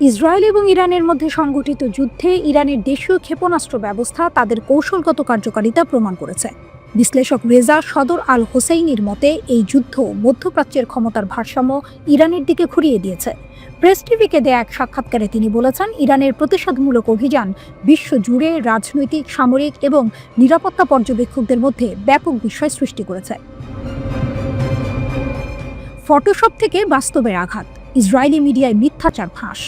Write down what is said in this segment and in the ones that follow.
Israel এবং ইরানের মধ্যে সংঘটিত যুদ্ধে ইরানের দেশীয় ক্ষেপণাস্ত্র ব্যবস্থা তাদের কৌশলগত কার্যকারিতা প্রমাণ করেছে। বিশ্লেষক রেজা সদর আল হোসেইনির মতে এই যুদ্ধ মধ্যপ্রাচ্যের ক্ষমতার ভারসাম্য ইরানের দিকে ঘুরিয়ে দিয়েছে। প্রেস টিভিকে দেয়া এক সাক্ষাৎকারে তিনি বলেছেন, ইরানের প্রতিশোধমূলক অভিযান বিশ্বজুড়ে রাজনৈতিক, সামরিক এবং নিরাপত্তা পর্যবেক্ষকদের মধ্যে ব্যাপক বিস্ময় সৃষ্টি করেছে। ফটোশপ থেকে বাস্তবের আঘাত, ইসরায়েলি মিডিয়ায় মিথ্যাচার ফাঁস।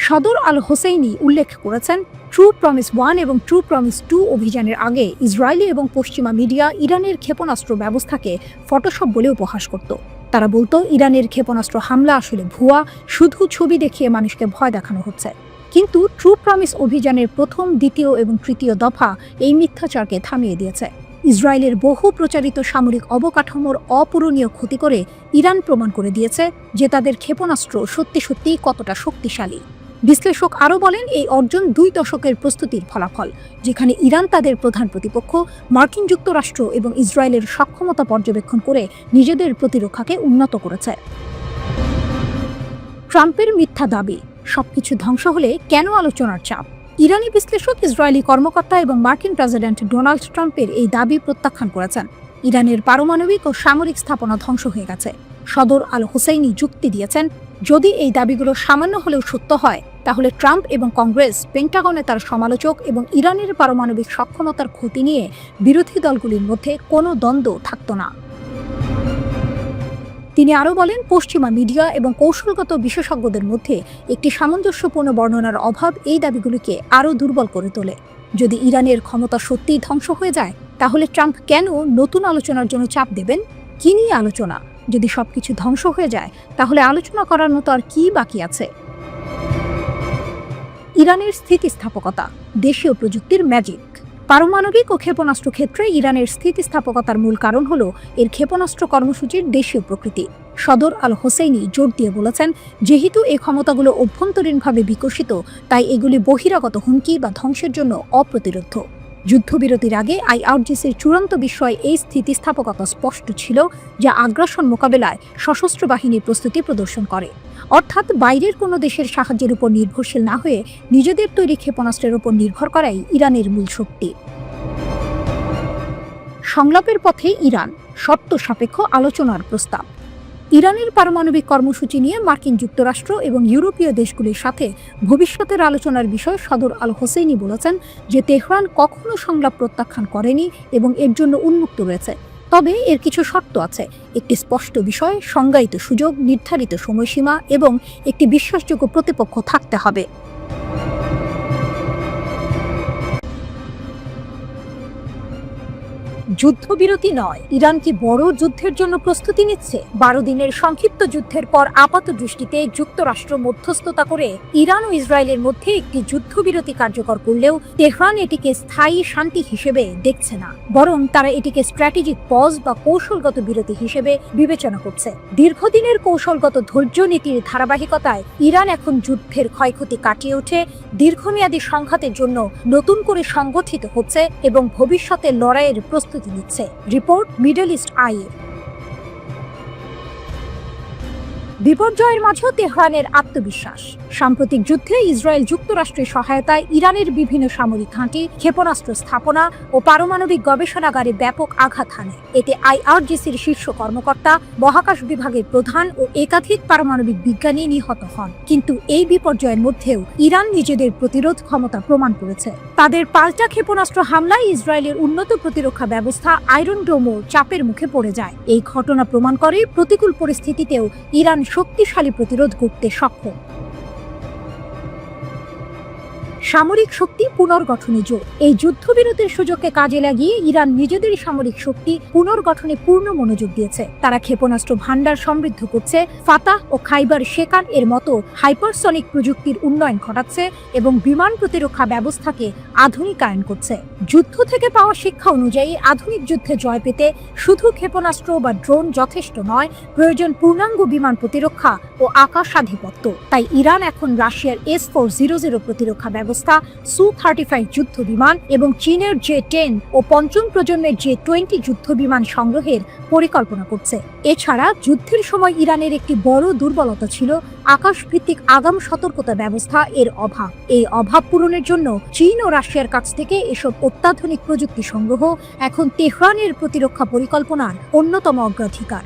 সদর আল হোসেইনি উল্লেখ করেছেন, ট্রু প্রমিস 1 এবং ট্রু প্রমিস 2 অভিযানের আগে ইসরায়েলি এবং পশ্চিমা মিডিয়া ইরানের ক্ষেপণাস্ত্র ব্যবস্থাকে ফটোশপ বলে উপহাস করত। তারা বলতো ইরানের ক্ষেপণাস্ত্র হামলা আসলে ভুয়া, শুধু ছবি দেখিয়ে মানুষকে ভয় দেখানো হচ্ছে। কিন্তু ট্রু প্রমিস অভিযানের প্রথম, দ্বিতীয় এবং তৃতীয় দফা এই মিথ্যাচারকে থামিয়ে দিয়েছে। ইসরায়েলের বহু প্রচারিত সামরিক অবকাঠামোর অপূরণীয় ক্ষতি করে ইরান প্রমাণ করে দিয়েছে যে তাদের ক্ষেপণাস্ত্র সত্যি সত্যিই কতটা শক্তিশালী। বিশ্লেষক আরও বলেন, এই অর্জন 2 দশকের প্রস্তুতির ফলাফল, যেখানে ইরান তাদের প্রধান প্রতিপক্ষ মার্কিন যুক্তরাষ্ট্র এবং ইসরায়েলের সক্ষমতা পর্যবেক্ষণ করে নিজেদের প্রতিরক্ষাকে উন্নত করেছে। ট্রাম্পের মিথ্যা দাবি, সবকিছু ধ্বংস হলে কেন আলোচনার চাপ? ইরানি বিশ্লেষক ইসরায়েলি কর্মকর্তা এবং মার্কিন প্রেসিডেন্ট ডোনাল্ড ট্রাম্পের এই দাবি প্রত্যাখ্যান করেছেন। ইরানের পারমাণবিক ও সামরিক স্থাপনা ধ্বংস হয়ে গেছে। সদর আল হোসেইনি যুক্তি দিয়েছেন, যদি এই দাবিগুলো সামান্য হলেও সত্য হয়, তাহলে ট্রাম্প এবং কংগ্রেস পেন্টাগনে তার সমালোচক এবং ইরানের পারমাণবিক সক্ষমতার ক্ষতি নিয়ে বিরোধী দলগুলির মধ্যে কোনো দ্বন্দ্ব থাকত না। তিনি আরও বলেন, পশ্চিমা মিডিয়া এবং কৌশলগত বিশেষজ্ঞদের মধ্যে একটি সামঞ্জস্যপূর্ণ বর্ণনার অভাব এই দাবিগুলিকে আরও দুর্বল করে তোলে। যদি ইরানের ক্ষমতা সত্যিই ধ্বংস হয়ে যায়, তাহলে ট্রাম্প কেন নতুন আলোচনার জন্য চাপ দেবেন? কি নিয়ে আলোচনা? যদি সবকিছু ধ্বংস হয়ে যায়, তাহলে আলোচনা করার মতো আর কি বাকি আছে? ইরানের স্থিতিস্থাপকতা, দেশীয় প্রযুক্তির ম্যাজিক। পারমাণবিক ও ক্ষেপণাস্ত্র ক্ষেত্রে ইরানের স্থিতিস্থাপকতার মূল কারণ হল এর ক্ষেপণাস্ত্র কর্মসূচির দেশীয় প্রকৃতি। সদর আল হোসেইনি জোর দিয়ে বলেছেন, যেহেতু এই ক্ষমতাগুলো অভ্যন্তরীণভাবে বিকশিত, তাই এগুলি বহিরাগত হুমকি বা ধ্বংসের জন্য অপ্রতিরোধ্য। যুদ্ধবিরতির আগে আইআরজিসির চূড়ান্ত বিষয় এই স্থিতিস্থাপকতা স্পষ্ট ছিল, যা আগ্রাসন মোকাবেলায় সশস্ত্র বাহিনীর প্রস্তুতি প্রদর্শন করে। অর্থাৎ বাইরের কোনো দেশের সাহায্যের উপর নির্ভরশীল না হয়ে নিজেদের তৈরি ক্ষেপণাস্ত্রের উপর নির্ভর করাই ইরানের মূল শক্তি। সংলাপের পথে ইরান, শর্ত সাপেক্ষ আলোচনার প্রস্তাব। ইরানের পারমাণবিক কর্মসূচি নিয়ে মার্কিন যুক্তরাষ্ট্র এবং ইউরোপীয় দেশগুলির সাথে ভবিষ্যতের আলোচনার বিষয়ে সদর আল হোসেইনি বলেছেন যে তেহরান কখনো সংলাপ প্রত্যাখ্যান করেনি এবং এর জন্য উন্মুক্ত রয়েছে। তবে এর কিছু শর্ত আছে, একটি স্পষ্ট বিষয়, সংজ্ঞায়িত সুযোগ, নির্ধারিত সময়সীমা এবং একটি বিশ্বাসযোগ্য প্রতিপক্ষ থাকতে হবে। যুদ্ধবিরতি নয়, ইরান কি বড় যুদ্ধের জন্য প্রস্তুতি নিচ্ছে? 12 দিনের সংক্ষিপ্ত যুদ্ধের পর আপাত দৃষ্টিতে যুক্তরাষ্ট্র মধ্যস্থতা করে ইরান ও ইসরায়েলের মধ্যে একটি যুদ্ধবিরতি কার্যকর করলেও তেহরান এটিকে স্থায়ী শান্তি হিসেবে দেখছে না, বরং তারা এটিকে স্ট্র্যাটেজিক পজ বা কৌশলগত বিরতি হিসেবে বিবেচনা করছে। দীর্ঘদিনের কৌশলগত ধৈর্য নীতির ধারাবাহিকতায় ইরান এখন যুদ্ধের ক্ষয়ক্ষতি কাটিয়ে উঠে দীর্ঘমেয়াদী সংঘাতের জন্য নতুন করে সংগঠিত হচ্ছে এবং ভবিষ্যতের লড়াইয়ের প্রস্তুতি নিচ্ছে। Report middle East Eye. বিপর্যয়ের মাঝেও তেহরানের আত্মবিশ্বাস। সাম্প্রতিক যুদ্ধে ইসরায়েল যুক্তরাষ্ট্রের সহায়তায় ইরানের বিভিন্ন সামরিক ঘাঁটি, ক্ষেপণাস্ত্র স্থাপনা ও পারমাণবিক গবেষণাগারে ব্যাপক আঘাত হানে। এতে আইআরজিসির শীর্ষ কর্মকর্তা, মহাকাশ বিভাগের প্রধান ও একাধিক পারমাণবিক বিজ্ঞানী নিহত হন। কিন্তু এই বিপর্যয়ের মধ্যেও ইরান নিজেদের প্রতিরোধ ক্ষমতা প্রমাণ করেছে। তাদের পাল্টা ক্ষেপণাস্ত্র হামলায় ইসরায়েলের উন্নত প্রতিরক্ষা ব্যবস্থা আয়রন ডোমও চাপের মুখে পড়ে যায়। এই ঘটনা প্রমাণ করে প্রতিকূল পরিস্থিতিতেও ইরান শক্তিশালী প্রতিরোধ করতে সক্ষম। সামরিক শক্তি পুনর্গঠনে জোর। এই যুদ্ধবিরতির সুযোগকে কাজে লাগিয়ে ইরান নিজেদের সামরিক শক্তি পুনর্গঠনে পূর্ণ মনোযোগ দিয়েছে। তারা ক্ষেপণাস্ত্র ভান্ডার সমৃদ্ধ করছে, ফাতাহ ও খাইবার শেকান এর মতো হাইপারসনিক প্রযুক্তির উন্নয়ন ঘটাচ্ছে এবং বিমান প্রতিরক্ষা ব্যবস্থাকে আধুনিকায়ন করছে। যুদ্ধ থেকে পাওয়া শিক্ষা অনুযায়ী আধুনিক যুদ্ধে জয় পেতে শুধু ক্ষেপণাস্ত্র বা ড্রোন যথেষ্ট নয়, প্রয়োজন পূর্ণাঙ্গ বিমান প্রতিরক্ষা ও আকাশাধিপত্য। তাই ইরান এখন রাশিয়ার S-400 প্রতিরক্ষা ব্যবস্থা, Su-35 যুদ্ধ বিমান এবং চীনের J-10 ও পঞ্চম প্রজন্মের J-20 যুদ্ধ বিমান সংগ্রহের পরিকল্পনা করছে। এছাড়া যুদ্ধের সময় ইরানের একটি বড় দুর্বলতা ছিল আকাশভিত্তিক আগাম সতর্কতা ব্যবস্থা এর অভাব। এই অভাব পূরণের জন্য চীন ও রাশিয়ার কাছ থেকে এসব অত্যাধুনিক প্রযুক্তি সংগ্রহ এখন তেহরানের প্রতিরক্ষা পরিকল্পনার অন্যতম অগ্রাধিকার।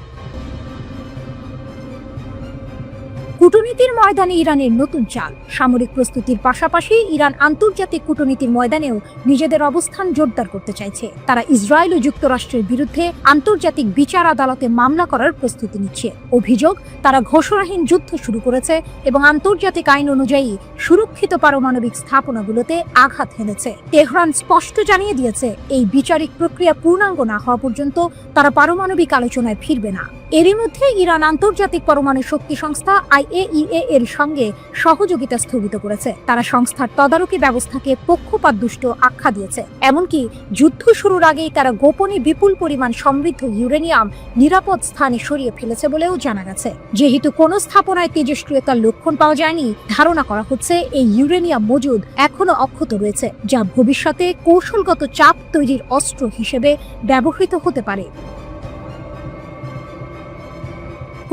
কূটনীতির ময়দানে ইরানের নতুন চাল। সামরিক প্রস্তুতির পাশাপাশি ইরান আন্তর্জাতিক কূটনীতির ময়দানেও নিজেদের অবস্থান জোরদার করতে চাইছে। তারা ইসরায়েল ও যুক্তরাষ্ট্রের বিরুদ্ধে আন্তর্জাতিক বিচার আদালতে মামলা করার প্রস্তুতি নিচ্ছে। অভিযোগ, তারা ঘোষণাহীন যুদ্ধ শুরু করেছে এবং আন্তর্জাতিক আইন অনুযায়ী সুরক্ষিত পারমাণবিক স্থাপনাগুলোতে আঘাত হেনেছে। তেহরান স্পষ্ট জানিয়ে দিয়েছে, এই বিচারিক প্রক্রিয়া পূর্ণাঙ্গ না হওয়া পর্যন্ত তারা পারমাণবিক আলোচনায় ফিরবে না। এরই মধ্যে ইরান আন্তর্জাতিক পরমাণু শক্তি সংস্থা IAEA এর সঙ্গে সহযোগিতা স্থগিত করেছে। তারা সংস্থার তদারকি ব্যবস্থাকে পক্ষপাতদুষ্ট আখ্যা দিয়েছে। এমনকি যুদ্ধ শুরুর আগেই তারা গোপনে বিপুল পরিমাণ সমৃদ্ধ ইউরেনিয়াম নিরাপদ স্থানে সরিয়ে ফেলেছে বলেও জানা গেছে। যেহেতু কোনো স্থাপনায় তেজস্ক্রিয়তার লক্ষণ পাওয়া যায়নি, ধারণা করা হচ্ছে এই ইউরেনিয়াম মজুদ এখনো অক্ষত রয়েছে, যা ভবিষ্যতে কৌশলগত চাপ তৈরির অস্ত্র হিসেবে ব্যবহৃত হতে পারে।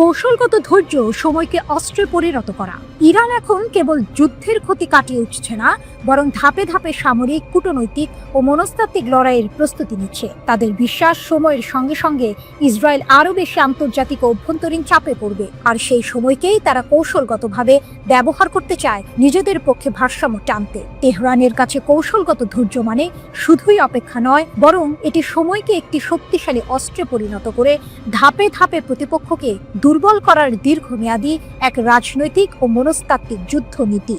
কৌশলগত ধৈর্য সময়কে অস্ত্রে পরিণত করা। ইরান এখন কেবল যুদ্ধের ক্ষতি কাটিয়ে উঠছে না, বরং ধাপে ধাপে সামরিক, কূটনৈতিক ও মনস্তাত্ত্বিক লড়াইয়ের প্রস্তুতি নিচ্ছে। তাদের বিশ্বাস, সময়ের সঙ্গে সঙ্গে ইসরায়েল আরও বেশি আন্তর্জাতিক ও অভ্যন্তরীণ চাপে পড়বে, আর সেই সময়কেই তারা কৌশলগতভাবে ব্যবহার করতে চায় নিজেদের পক্ষে ভারসাম্য টানতে। তেহরানের কাছে কৌশলগত ধৈর্য মানে শুধুই অপেক্ষা নয়, বরং এটি সময়কে একটি শক্তিশালী অস্ত্রে পরিণত করে ধাপে ধাপে প্রতিপক্ষকে দুর্বল করার দীর্ঘমেয়াদী এক রাজনৈতিক ও মনস্তাত্ত্বিক যুদ্ধনীতি।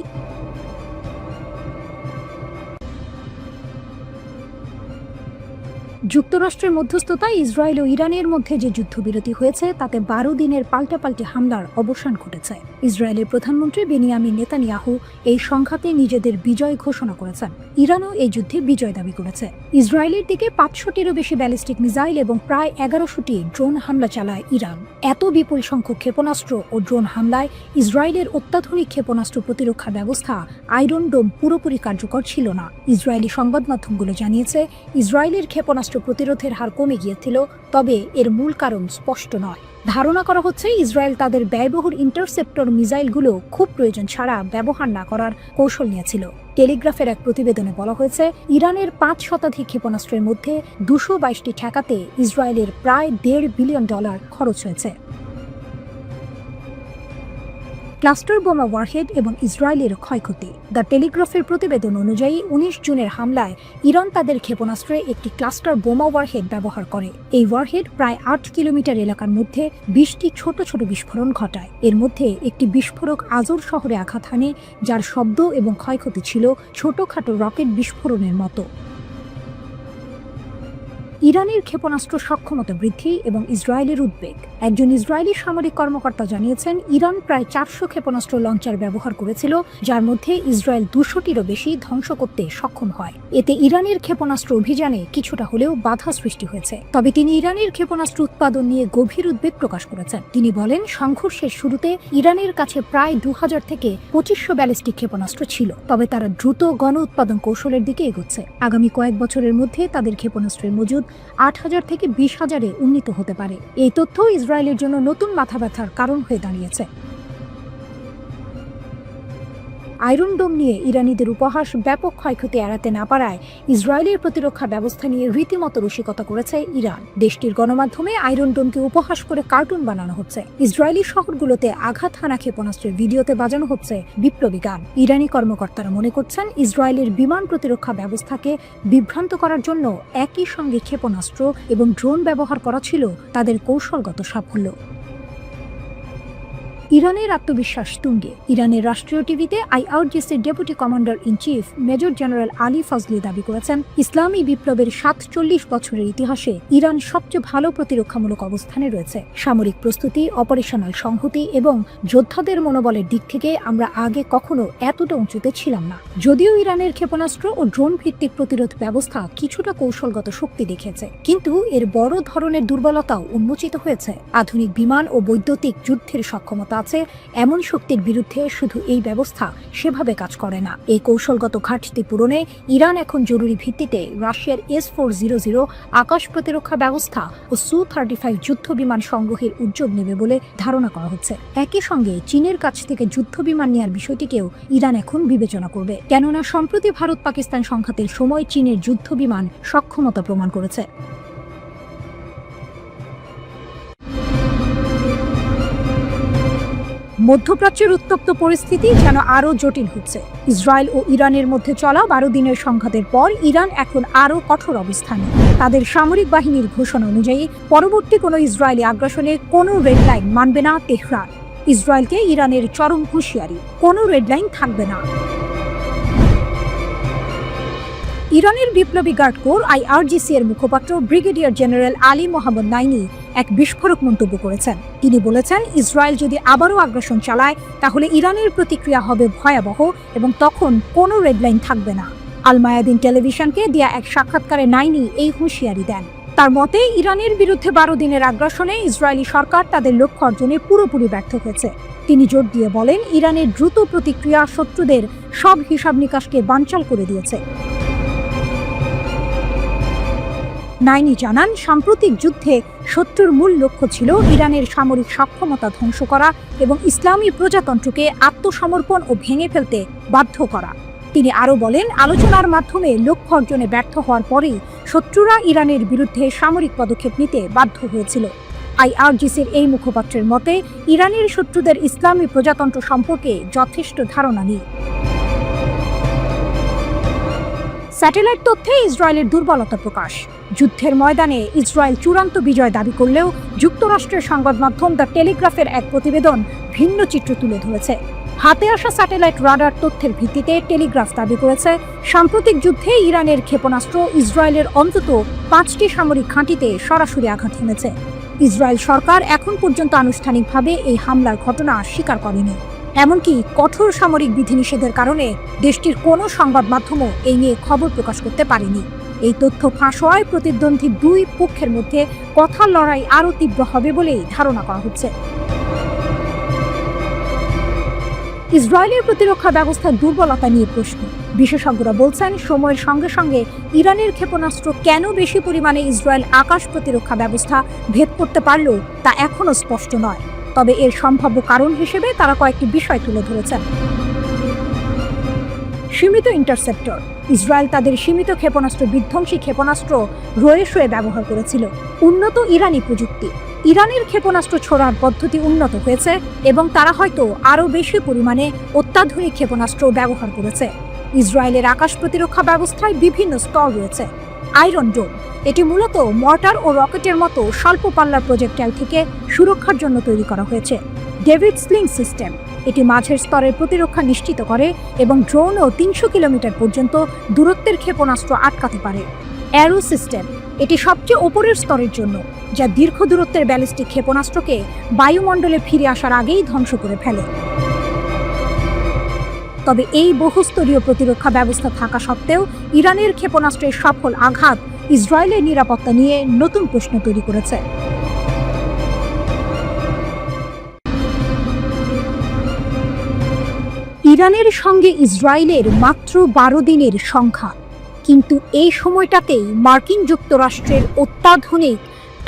যুক্তরাষ্ট্রের মধ্যস্থতায় ইসরায়েল ও ইরানের মধ্যে যে যুদ্ধবিরতি হয়েছে তাতে 12 দিনের পাল্টাপাল্টি হামলার অবসান ঘটেছে। ইসরায়েলের প্রধানমন্ত্রী বেনিয়ামিন নেতানিয়াহু এই সংঘাতে নিজেদের বিজয় ঘোষণা করেছেন। ইরানও এই যুদ্ধে বিজয় দাবি করেছে। ইসরায়েলের দিকে 500টিরও বেশি ব্যালিস্টিক মিসাইল এবং প্রায় 1100টি ড্রোন হামলা চালায় ইরান। এত বিপুল সংখ্যক ক্ষেপণাস্ত্র ও ড্রোন হামলায় ইসরায়েলের অত্যাধুনিক ক্ষেপণাস্ত্র প্রতিরক্ষা ব্যবস্থা আয়রন ডোম পুরোপুরি কার্যকর ছিল না। ইসরায়েলি সংবাদ মাধ্যমগুলো জানিয়েছে, ইসরায়েলের ক্ষেপণাস্ত্র প্রতিরোধের হার কমে গিয়েছিল, তবে এর মূল কারণ স্পষ্ট নয়। ধারণা করা হচ্ছে ইসরায়েল তাদের ব্যয়বহুল ইন্টারসেপ্টর মিসাইলগুলো খুব প্রয়োজন ছাড়া ব্যবহার না করার কৌশল নিয়েছিল। টেলিগ্রাফের এক প্রতিবেদনে বলা হয়েছে, ইরানের 5 শতাধিক ক্ষেপণাস্ত্রের মধ্যে 222টি ঠেকাতে ইসরায়েলের প্রায় $1.5 বিলিয়ন খরচ হয়েছে। ক্লাস্টার বোমা ওয়ারহেড এবং ইসরায়েলের ক্ষয়ক্ষতি। দ্য টেলিগ্রাফের প্রতিবেদন অনুযায়ী 19 জুনের হামলায় ইরান তাদের ক্ষেপণাস্ত্রে একটি ক্লাস্টার বোমা ওয়ারহেড ব্যবহার করে। এই ওয়ারহেড প্রায় 8 কিলোমিটার এলাকার মধ্যে 20টি ছোট ছোট বিস্ফোরণ ঘটায়। এর মধ্যে একটি বিস্ফোরক আজর শহরে আঘাত হানে, যার শব্দ এবং ক্ষয়ক্ষতি ছিল ছোটখাটো রকেট বিস্ফোরণের মতো। ইরানের ক্ষেপণাস্ত্র সক্ষমতা বৃদ্ধি এবং ইসরায়েলের উদ্বেগ। একজন ইসরায়েলি সামরিক কর্মকর্তা জানিয়েছেন, ইরান প্রায় 400 ক্ষেপণাস্ত্র লঞ্চার ব্যবহার করেছিল, যার মধ্যে ইসরায়েল 200টিরও বেশি ধ্বংস করতে সক্ষম হয়। এতে ইরানের ক্ষেপণাস্ত্র অভিযানে কিছুটা হলেও বাধা সৃষ্টি হয়েছে। তবে তিনি ইরানের ক্ষেপণাস্ত্র উৎপাদন নিয়ে গভীর উদ্বেগ প্রকাশ করেছেন। তিনি বলেন, সংঘর্ষের শুরুতে ইরানের কাছে প্রায় 2000 থেকে 2500 ব্যালিস্টিক ক্ষেপণাস্ত্র ছিল, তবে তারা দ্রুত গণ উৎপাদন কৌশলের দিকে এগোচ্ছে। আগামী কয়েক বছরের মধ্যে তাদের ক্ষেপণাস্ত্রের মজুদ 8000 থেকে 20,000-এ উন্নীত হতে পারে। এই তথ্য ইসরায়েলের জন্য নতুন মাথা ব্যথার কারণ হয়ে দাঁড়িয়েছে। আয়রন ডোম নিয়ে ইরানিদের উপহাস ব্যাপক ক্ষয়ক্ষতি এড়াতে না পারায় ইসরায়েলের প্রতিরক্ষা ব্যবস্থা নিয়ে রীতিমতো রসিকতা করেছে ইরান। দেশটির গণমাধ্যমে আয়রন ডোমকে উপহাস করে কার্টুন বানানো হচ্ছে। ইসরায়েলি শহরগুলোতে আঘাত হানা ক্ষেপণাস্ত্রের ভিডিওতে বাজানো হচ্ছে বিপ্লবী গান। ইরানি কর্মকর্তারা মনে করছেন, ইসরায়েলের বিমান প্রতিরক্ষা ব্যবস্থাকে বিভ্রান্ত করার জন্য একই সঙ্গে ক্ষেপণাস্ত্র এবং ড্রোন ব্যবহার করা ছিল তাদের কৌশলগত সাফল্য। ইরানের আত্মবিশ্বাস তুঙ্গে। ইরানের রাষ্ট্রীয় টিভিতে IRGCর deputy commander in chief major general Ali Fazli দাবি করেছেন, ইসলামী বিপ্লবের 47 বছরের ইতিহাসে ইরান সবচেয়ে ভালো প্রতিরক্ষামূলক অবস্থানে রয়েছে। সামরিক প্রস্তুতি, অপারেশনাল সংহতি এবং যোদ্ধাদের মনোবলের দিক থেকে আমরা আগে কখনো এতটা উঁচুতে ছিলাম না। যদিও ইরানের ক্ষেপণাস্ত্র ও ড্রোন ভিত্তিক প্রতিরোধ ব্যবস্থা কিছুটা কৌশলগত শক্তি দেখিয়েছে, কিন্তু এর বড় ধরনের দুর্বলতাও উন্মোচিত হয়েছে। আধুনিক বিমান ও বৈদ্যুতিক যুদ্ধের সক্ষমতা, আছে এমন শক্তির বিরুদ্ধে শুধু এই ব্যবস্থা সেভাবে কাজ করে না। এই কৌশলগত ঘাটতি পূরণে ইরান এখন জরুরি ভিত্তিতে রাশিয়ার S-400 আকাশ প্রতিরক্ষা ব্যবস্থা ও Su-35 যুদ্ধ বিমান সংগ্রহের উদ্যোগ নেবে বলে ধারণা করা হচ্ছে। একই সঙ্গে চীনের কাছ থেকে যুদ্ধ বিমান নেওয়ার বিষয়টিকেও ইরান এখন বিবেচনা করবে, কেননা সম্প্রতি ভারত পাকিস্তান সংঘাতের সময় চীনের যুদ্ধ বিমান সক্ষমতা প্রমাণ করেছে। মধ্যপ্রাচ্যের উত্তপ্ত পরিস্থিতি যেন আরও জটিল হচ্ছে। ইসরায়েল ও ইরানের মধ্যে চলা 12 দিনের সংঘাতের পর ইরান এখন আরও কঠোর অবস্থানে। তাদের সামরিক বাহিনীর ঘোষণা অনুযায়ী পরবর্তী কোনো ইসরায়েলি আগ্রাসনে কোনো রেড লাইন মানবে না তেহরান। ইসরায়েলকে ইরানের চরম হুঁশিয়ারি, কোনো রেড লাইন থাকবে না। ইরানের বিপ্লবী গার্ড কোর IRGC এর মুখপাত্র ব্রিগেডিয়ার জেনারেল আলী মোহাম্মদ নাইনি এক বিস্ফোরক মন্তব্য করেছেন। তিনি বলেছেন, ইসরায়েল যদি আবারও আগ্রাসন চালায় তাহলে ইরানের প্রতিক্রিয়া হবে ভয়াবহ এবং তখন কোনো রেডলাইন থাকবে না। আল মায়াদিন টেলিভিশনকে দেয়া এক সাক্ষাৎকারে নাইনি এই হুঁশিয়ারি দেন। তার মতে, ইরানের বিরুদ্ধে 12 দিনের আগ্রাসনে ইসরায়েলি সরকার তাদের লক্ষ্য অর্জনে পুরোপুরি ব্যর্থ হয়েছে। তিনি জোর দিয়ে বলেন, ইরানের দ্রুত প্রতিক্রিয়া শত্রুদের সব হিসাব নিকাশকে বানচাল করে দিয়েছে। নাইনি জানান, সাম্প্রতিক যুদ্ধে শত্রুর মূল লক্ষ্য ছিল ইরানের সামরিক সক্ষমতা ধ্বংস করা এবং ইসলামী প্রজাতন্ত্রকে আত্মসমর্পণ ও ভেঙে ফেলতে বাধ্য করা। তিনি আরও বলেন, আলোচনার মাধ্যমে লক্ষ্য অর্জনে ব্যর্থ হওয়ার পরেই শত্রুরা ইরানের বিরুদ্ধে সামরিক পদক্ষেপ নিতে বাধ্য হয়েছিল। IRGCর এই মুখপাত্রের মতে, ইরানের শত্রুদের ইসলামী প্রজাতন্ত্র সম্পর্কে যথেষ্ট ধারণা নেই। স্যাটেলাইট তথ্যে ইসরায়েলের দুর্বলতা প্রকাশ। যুদ্ধের ময়দানে ইসরায়েল চূড়ান্ত বিজয় দাবি করলেও যুক্তরাষ্ট্রের সংবাদ মাধ্যম দ্য টেলিগ্রাফের এক প্রতিবেদন ভিন্ন চিত্র তুলে ধরেছে। হাতে আসা স্যাটেলাইট রাডার তথ্যের ভিত্তিতে টেলিগ্রাফ দাবি করেছে, সাম্প্রতিক যুদ্ধে ইরানের ক্ষেপণাস্ত্র ইসরায়েলের অন্তত 5টি সামরিক ঘাঁটিতে সরাসরি আঘাত হেনেছে। ইসরায়েল সরকার এখন পর্যন্ত আনুষ্ঠানিকভাবে এই হামলার ঘটনা স্বীকার করেনি। এমনকি কঠোর সামরিক বিধিনিষেধের কারণে দেশটির কোনো সংবাদ মাধ্যমও এই নিয়ে খবর প্রকাশ করতে পারেনি। এই তথ্য ফাঁস হওয়ায় প্রতিদ্বন্দ্বী দুই পক্ষের মধ্যে কথার লড়াই আরও তীব্র হবে বলেই ধারণা করা হচ্ছে। ইসরায়েলের প্রতিরক্ষা ব্যবস্থার দুর্বলতা নিয়ে প্রশ্ন। বিশেষজ্ঞরা বলছেন, সময়ের সঙ্গে সঙ্গে ইরানের ক্ষেপণাস্ত্র কেন বেশি পরিমাণে ইসরায়েল আকাশ প্রতিরক্ষা ব্যবস্থা ভেদ করতে পারল তা এখনও স্পষ্ট নয়। তবে এর সম্ভাব্য কারণ হিসেবে তারা কয়েকটি বিষয় তুলে ধরেছেন। সীমিত ইন্টারসেপ্টর। ইসরায়েল তাদের সীমিত ক্ষেপণাস্ত্র বিধ্বংসী ক্ষেপণাস্ত্র রয়ে ব্যবহার করেছিল। উন্নত ইরানি প্রযুক্তি। ইরানের ক্ষেপণাস্ত্র ছোড়ার পদ্ধতি উন্নত হয়েছে এবং তারা হয়তো আরও বেশি পরিমাণে অত্যাধুনিক ক্ষেপণাস্ত্র ব্যবহার করেছে। ইসরায়েলের আকাশ প্রতিরক্ষা ব্যবস্থায় বিভিন্ন স্তর রয়েছে। আয়রন ডোম, এটি মূলত মর্টার ও রকেটের মতো স্বল্প পাল্লার প্রজেক্টাইল থেকে সুরক্ষার জন্য তৈরি করা হয়েছে। ডেভিড স্লিং সিস্টেম, এটি মাঝের স্তরের প্রতিরক্ষা নিশ্চিত করে এবং ড্রোনও 300 কিলোমিটার পর্যন্ত দূরত্বের ক্ষেপণাস্ত্র আটকাতে পারে। অ্যারো সিস্টেম, এটি সবচেয়ে ওপরের স্তরের জন্য, যা দীর্ঘ দূরত্বের ব্যালিস্টিক ক্ষেপণাস্ত্রকে বায়ুমণ্ডলে ফিরে আসার আগেই ধ্বংস করে ফেলে। তবে এই বহুস্তরীয় প্রতিরক্ষা ব্যবস্থা থাকা সত্ত্বেও ইরানের ক্ষেপণাস্ত্রের সফল আঘাত ইসরায়েলের নিরাপত্তা নিয়ে নতুন প্রশ্ন তৈরি করেছে। ইরানের সঙ্গে ইসরায়েলের মাত্র 12 দিনের সংঘাত, কিন্তু এই সময়টাতেই মার্কিন যুক্তরাষ্ট্রের অত্যাধুনিক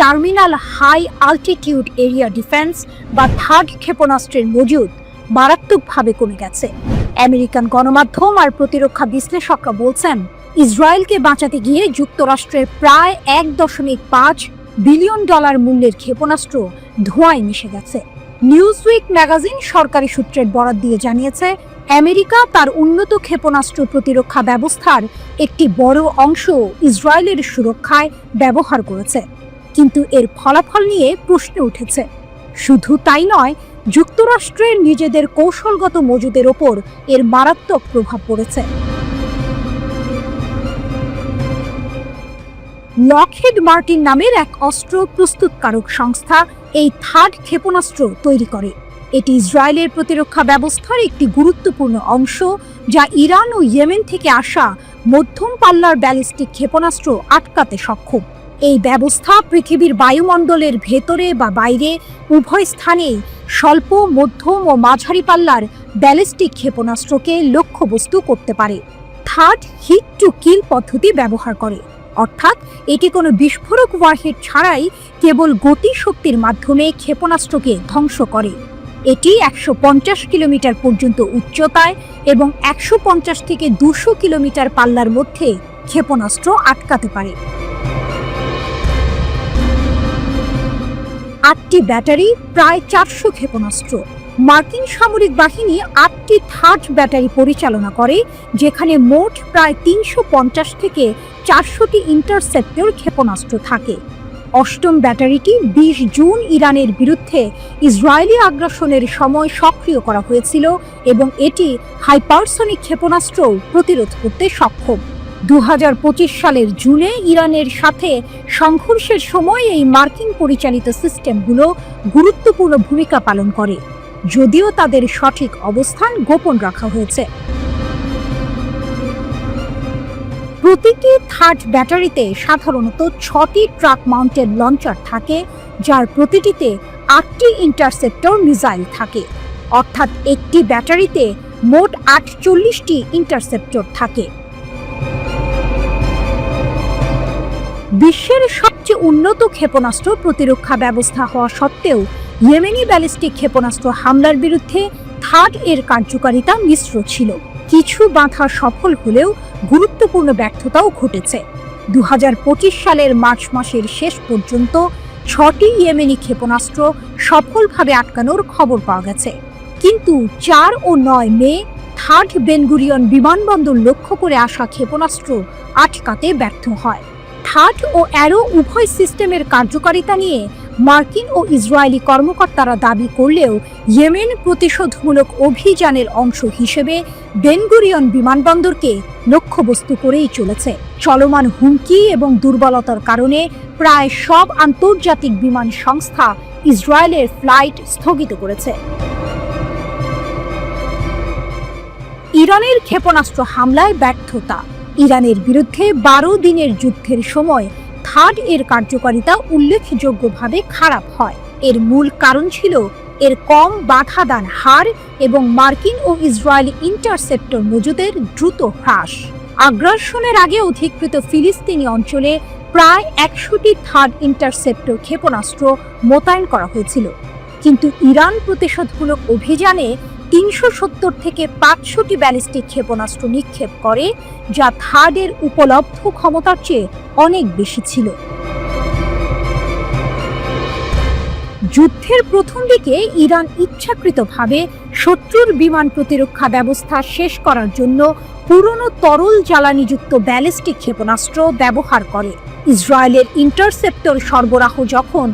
terminal high altitude area defence বা থার্ড ক্ষেপণাস্ত্রের মজুদ মারাত্মকভাবে কমে গেছে। আমেরিকান গণমাধ্যম আর প্রতিরক্ষা বিশ্লেষকরা বলছেন, ইসরায়েলকে বাঁচাতে গিয়ে যুক্তরাষ্ট্রের প্রায় $1.5 বিলিয়ন মূল্যের ক্ষেপণাস্ত্র ধোঁয়ায় মিশে গেছে। নিউজউইক ম্যাগাজিন সরকারি সূত্রের বরাত দিয়ে জানিয়েছে, আমেরিকা তার উন্নত ক্ষেপণাস্ত্র প্রতিরক্ষা ব্যবস্থার একটি বড় অংশ ইসরায়েলের সুরক্ষায় ব্যবহার করেছে, কিন্তু এর ফলাফল নিয়ে প্রশ্ন উঠেছে। শুধু তাই নয়, যুক্তরাষ্ট্রের নিজেদের কৌশলগত মজুদের ওপর এর মারাত্মক প্রভাব পড়েছে। লকহিড মার্টিন নামের এক অস্ত্র প্রস্তুতকারক সংস্থা এই থার্ড ক্ষেপণাস্ত্র তৈরি করে। এটি ইসরায়েলের প্রতিরক্ষা ব্যবস্থার একটি গুরুত্বপূর্ণ অংশ, যা ইরান ও ইয়েমেন থেকে আসা মধ্যম পাল্লার ব্যালিস্টিক ক্ষেপণাস্ত্র আটকাতে সক্ষম। এই ব্যবস্থা পৃথিবীর বায়ুমণ্ডলের ভেতরে বা বাইরে উভয় স্থানেই স্বল্প, মধ্যম ও মাঝারি পাল্লার ব্যালিস্টিক ক্ষেপণাস্ত্রকে লক্ষ্যবস্তু করতে পারে। থার্ড হিট টু কিল পদ্ধতি ব্যবহার করে, অর্থাৎ এটি কোনো বিস্ফোরক ওয়ারহেড ছাড়াই কেবল গতিশক্তির মাধ্যমে ক্ষেপণাস্ত্রকে ধ্বংস করে। এটি 150 কিলোমিটার পর্যন্ত উচ্চতায় এবং 150 থেকে 200 কিলোমিটার পাল্লার মধ্যে ক্ষেপণাস্ত্র আটকাতে পারে। 8টি ব্যাটারি, প্রায় 400 ক্ষেপণাস্ত্র। মার্কিন সামরিক বাহিনী 8টি থার্ড ব্যাটারি পরিচালনা করে, যেখানে মোট প্রায় 350 থেকে 400টি ইন্টারসেপ্টর ক্ষেপণাস্ত্র থাকে। 8ম ব্যাটারিটি 20 জুন ইরানের বিরুদ্ধে ইসরায়েলি আগ্রাসনের সময় সক্রিয় করা হয়েছিল এবং এটি হাইপারসনিক ক্ষেপণাস্ত্র প্রতিরোধ করতে সক্ষম। 2025 সালের জুনে ইরানের সাথে সংঘর্ষের সময় এই মার্কিন পরিচালিত সিস্টেমগুলো গুরুত্বপূর্ণ ভূমিকা পালন করে, যদিও তাদের সঠিক অবস্থান গোপন রাখা হয়েছে। প্রতিটি থার্ড ব্যাটারিতে সাধারণত 6টি ট্রাক মাউন্টেড লঞ্চার থাকে, যার প্রতিটিতে 8টি ইন্টারসেপ্টর মিসাইল থাকে, অর্থাৎ একটি ব্যাটারিতে মোট 48টি ইন্টারসেপ্টর থাকে। বিশ্বের সবচেয়ে উন্নত ক্ষেপণাস্ত্র প্রতিরক্ষা ব্যবস্থা হওয়া সত্ত্বেও ইয়েমেনি ব্যালিস্টিক ক্ষেপণাস্ত্র হামলার বিরুদ্ধে থার্ড এর কার্যকারিতা মিশ্র ছিল। কিছু বাধা সফল হলেও গুরুত্বপূর্ণ ব্যর্থতাও ঘটেছে। 2025 সালের মার্চ মাসের শেষ পর্যন্ত 6টি ইয়েমেনি ক্ষেপণাস্ত্র সফলভাবে আটকানোর খবর পাওয়া গেছে, কিন্তু 4 ও 9 মে থার্ড বেনগুরিয়ন বিমানবন্দর লক্ষ্য করে আসা ক্ষেপণাস্ত্র আটকাতে ব্যর্থ হয়। থার্ড ও অ্যারো উভয় সিস্টেমের কার্যকারিতা নিয়ে মার্কিন ও ইসরায়েলি কর্মকর্তারা দাবি করলেও ইয়েমেন প্রতিশোধমূলক অভিযানের অংশ হিসেবে বেনগুরিয়ন বিমানবন্দরকে লক্ষ্যবস্তু করেই চলেছে। চলমান হুমকি এবং দুর্বলতার কারণে প্রায় সব আন্তর্জাতিক বিমান সংস্থা ইসরায়েলের ফ্লাইট স্থগিত করেছে। ইরানের ক্ষেপণাস্ত্র হামলায় ব্যর্থতা। ইরানের বিরুদ্ধে 12 দিনের যুদ্ধের সময় থার্ড এর কার্যকারিতা উল্লেখযোগ্যভাবে খারাপ হয়। এর মূল কারণ ছিল এর কম বাধাদান হার এবং মার্কিন ও ইসরায়েলি ইন্টারসেপ্টর মজুদের দ্রুত হ্রাস। আগ্রাসনের আগে অধিকৃত ফিলিস্তিনি অঞ্চলে প্রায় 100টি থার্ড ইন্টারসেপ্টর ক্ষেপণাস্ত্র মোতায়েন করা হয়েছিল, কিন্তু ইরান প্রতিশোধমূলক অভিযানে 370 থেকে 500টি ব্যালিস্টিক ক্ষেপণাস্ত্র নিক্ষেপ করে, যা থার্ডের উপলব্ধ ক্ষমতার চেয়ে অনেক বেশি ছিল। যুদ্ধের প্রথম দিকে ইরান ইচ্ছাকৃতভাবে শত্রুর বিমান প্রতিরক্ষা ব্যবস্থা শেষ করার জন্য পুরনো তরল জ্বালানিযুক্ত ব্যালিস্টিক ক্ষেপণাস্ত্র ব্যবহার করে। ইসরায়েলের ইন্টারসেপ্টর সরবরাহ যখন